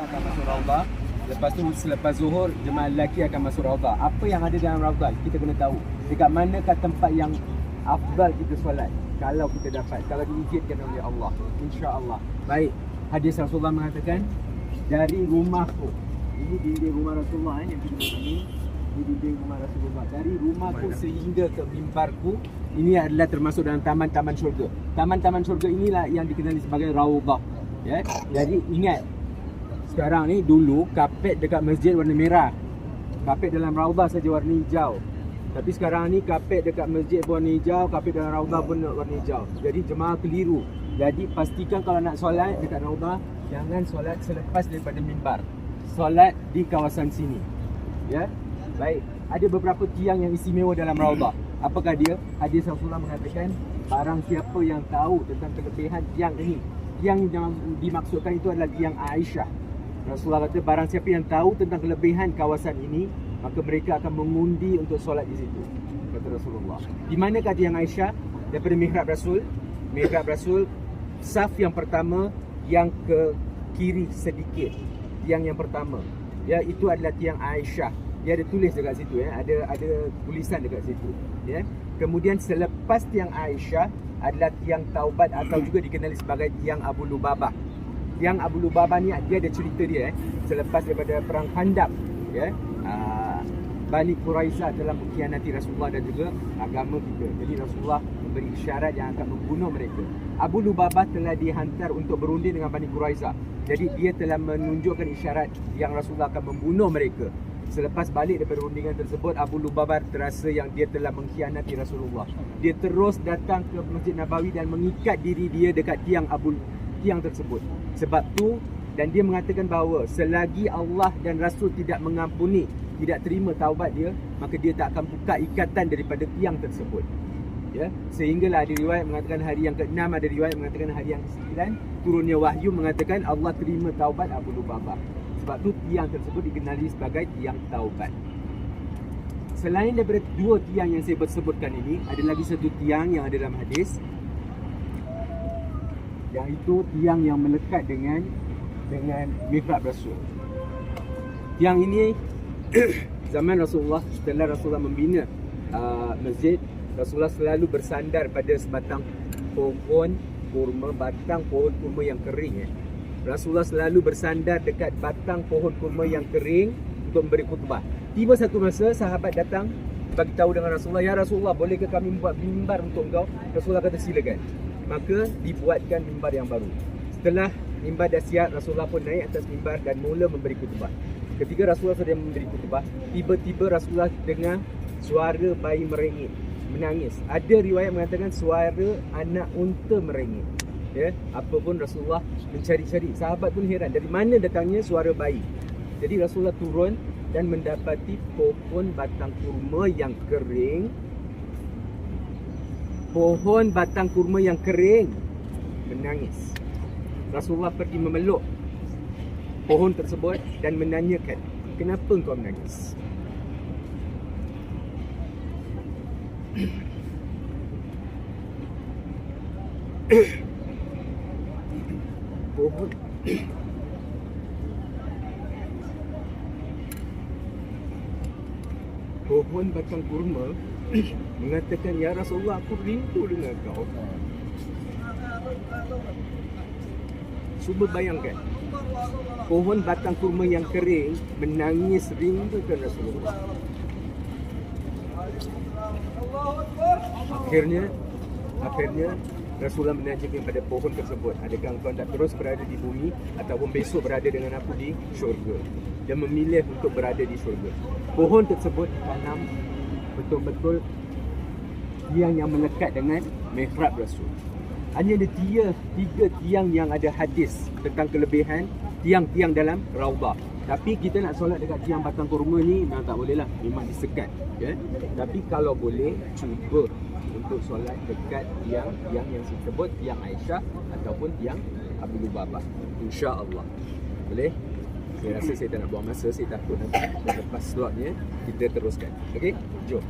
akan masuk Raudah. Lepas tu selepas zuhur jemaah lelaki akan masuk Raudah. Apa yang ada dalam Raudah kita kena tahu. Dekat manakah tempat yang afdal kita solat kalau kita dapat, kalau diizinkan oleh Allah, insya-Allah. Baik, hadis Rasulullah mengatakan dari rumahku, ini dinding rumah Rasulullah yang kita tengok ni, ini dinding rumah Rasulullah, dari rumahku sehingga ke mimbarku, ini adalah termasuk dalam taman-taman syurga. Taman-taman syurga inilah yang dikenali sebagai Raudah. Ya, jadi ingat, sekarang ni dulu kapet dekat masjid warna merah, kapet dalam Raudah saja warna hijau. Tapi sekarang ni kapet dekat masjid warna hijau, kapet dalam Raudah pun warna hijau. Jadi jemaah keliru. Jadi pastikan kalau nak solat dekat Raudah, jangan solat selepas daripada mimbar. Solat di kawasan sini. Ya. Baik, ada beberapa tiang yang istimewa dalam Raudah. Apakah dia? Hadis Rasulullah mengatakan, barang siapa yang tahu tentang kelebihan tiang ini. Tiang yang dimaksudkan itu adalah tiang Aisyah. Rasulullah kata, barang siapa yang tahu tentang kelebihan kawasan ini, maka mereka akan mengundi untuk solat di situ, kata Rasulullah. Di manakah tiang Aisyah? Daripada mihrab Rasul. Mihrab Rasul, saf yang pertama, yang ke kiri sedikit, tiang yang pertama, ya, itu adalah tiang Aisyah. Dia ada tulis dekat situ, ya, ada tulisan dekat situ, ya. Kemudian selepas tiang Aisyah adalah tiang Taubat atau juga dikenali sebagai tiang Abu Lubabah. Tiang Abu Lubabah ni dia ada cerita dia, selepas daripada perang Khandaq, ya. Bani Quraizah telah mengkhianati Rasulullah dan juga agama kita. Jadi Rasulullah memberi isyarat yang akan membunuh mereka. Abu Lubabah telah dihantar untuk berunding dengan Bani Quraizah. Jadi dia telah menunjukkan isyarat yang Rasulullah akan membunuh mereka. Selepas balik daripada rundingan tersebut, Abu Lubabah terasa yang dia telah mengkhianati Rasulullah. Dia terus datang ke Masjid Nabawi dan mengikat diri dia dekat tiang tersebut. Sebab tu, dan dia mengatakan bahawa selagi Allah dan Rasul tidak mengampuni, tidak terima taubat dia, maka dia tak akan buka ikatan daripada tiang tersebut. Ya, sehinggalah ada riwayat mengatakan hari yang ke-6, ada riwayat mengatakan hari yang ke-9 turunnya wahyu mengatakan Allah terima taubat Abu Lubabah. Sebab tu tiang tersebut dikenali sebagai tiang taubat. Selain daripada dua tiang yang saya sebutkan ini, ada lagi satu tiang yang ada dalam hadis, iaitu tiang yang melekat dengan mihrab Rasul. Tiang ini zaman Rasulullah, setelah Rasulullah membina masjid, Rasulullah selalu bersandar pada sebatang pohon kurma, batang pohon kurma yang kering. Rasulullah selalu bersandar dekat batang pohon kurma yang kering untuk memberi khutbah. Tiba satu masa sahabat datang bagi tahu dengan Rasulullah, "Ya Rasulullah, bolehkah kami membuat mimbar untuk engkau?" Rasulullah kata, "Silakan." Maka dibuatkan mimbar yang baru. Setelah mimbar dah siap, Rasulullah pun naik atas mimbar dan mula memberi khutbah. Ketika Rasulullah sedang memberi khutbah, tiba-tiba Rasulullah dengar suara bayi merengek, menangis. Ada riwayat mengatakan suara anak unta merengek. Ya, apa pun Rasulullah mencari-cari. Sahabat pun heran, dari mana datangnya suara bayi. Jadi Rasulullah turun dan mendapati pohon batang kurma yang kering. Pohon batang kurma yang kering menangis. Rasulullah pergi memeluk pohon tersebut dan menanyakan, "Kenapa engkau menangis?" Pohon batang kurma mengatakan, "Ya Rasulullah, aku rindu dengan kau." Cuba bayangkan, pohon batang kurma yang kering menangis rindukan Rasulullah. Akhirnya Rasulullah menanyakan pada pohon tersebut, "Adakah engkau nak terus berada di bumi ataupun besok berada dengan aku di syurga?" Dia memilih untuk berada di syurga. Pohon tersebut ditanam betul-betul tiang yang melekat dengan mihrab Rasul. Hanya ada tiga tiang yang ada hadis tentang kelebihan tiang-tiang dalam Raudah. Tapi kita nak solat dekat tiang batang kurma ni memang tak boleh lah, memang disekat, ya. Tapi kalau boleh, cuba untuk solat dekat tiang yang saya sebut, tiang Aisyah ataupun tiang Abu Lubabah, insya-Allah. Boleh? Saya rasa saya tak nak buang masa, saya takut nanti lepas slotnya kita teruskan. Okey? Jom.